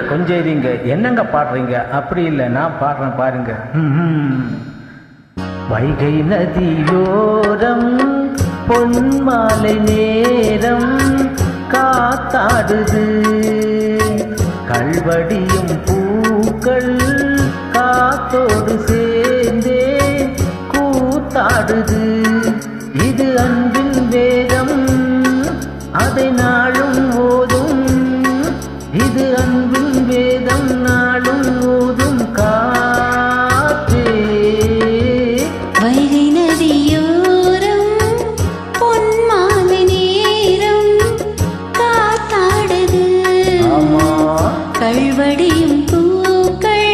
கொஞ்சம் என்னங்க பாடுறீங்க? அப்படி இல்லை, நான் பாடுறேன் பாருங்க. வைகை நதியோரம் பொன்மாலை நேரம் காத்தாடுது, கல்வடியும் பூக்கள் காத்தோடு சேர்ந்தே கூத்தாடுது. இது அன்பின் வேதம், அதை நாளும் ஓதும். இது அன்பின் வேதம், நாளும் ஓதும் காற்றே. வைகை நதியோரம் பொன்மாலை நேரம் காத்தாடுது, கல்வடியும் பூக்கள்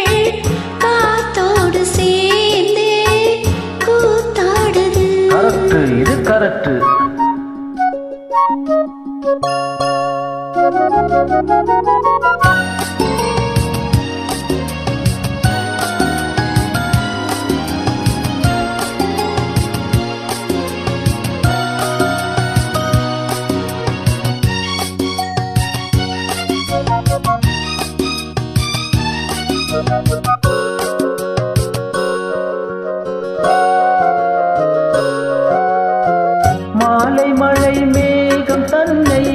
காத்தோடு சேர்ந்தே கூத்தாடுது. கரெக்ட், இது கரெக்ட். மாலை மழை மேகம் தன்னை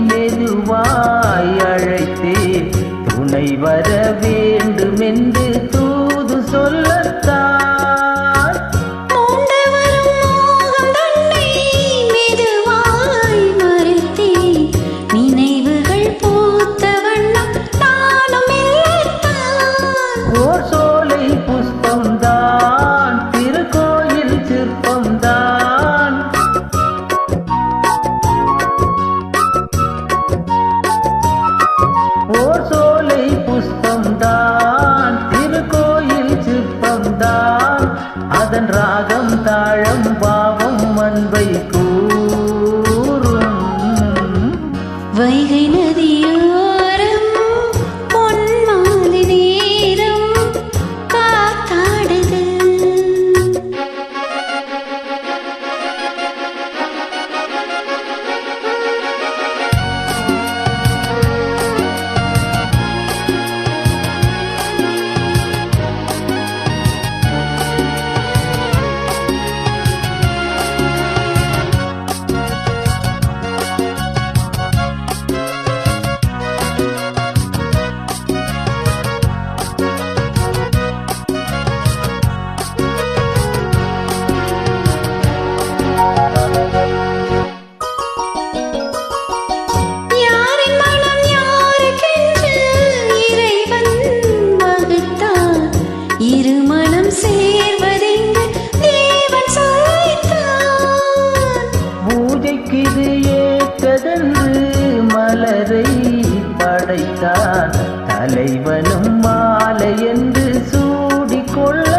மெதுவாய் அழைத்தே துணை வர வேண்டும் என்று தூது சொல்லத்தான். ஓர் சோலை புஷ்பம்தான், திருக்கோயில் சிற்பம்தான். ஓர் சோலை புஷ்பம்தான், திருக்கோயில் சிற்பம்தான். அதன் ராகம் தாழம் பாவம் அன்பை கூறும். வைகை நதியோரம் பொன்மாலை நேரம் காத்தாடுது. இருமணம் சேர்வதெங்கு தேவன் சொல்லித்தான். பூஜைக்கு இது ஏற்றதென்று மலரை படைத்தான், தலைவனும் மாலை என்று சூடிக்கொள்ளத்தான்.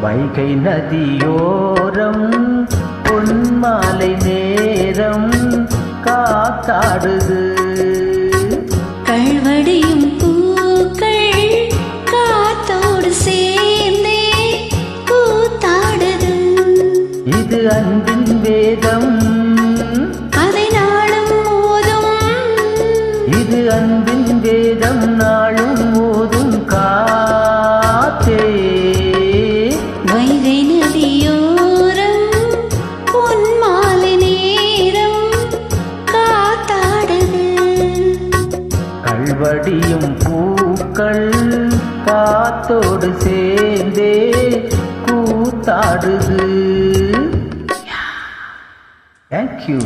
வைகை நதியோரம் பொன்மாலை நேரம் காத்தாடுது, கல்வடியும் பூக்கள் காத்தோடு சேர்ந்தே கூத்தாடுது. இது அன்பின் வேதம், அதை நாளும் ஓதும். இது அன்பின் வேதம், நாளும் ஓதும் காற்றே. வைகை நதியோரம் பொன்மாலை நேரம் காத்தாடுது, கல்வடியும் பூக்கள் காத்தோடு சேர்ந்தே கூத்தாடுது. Thank you.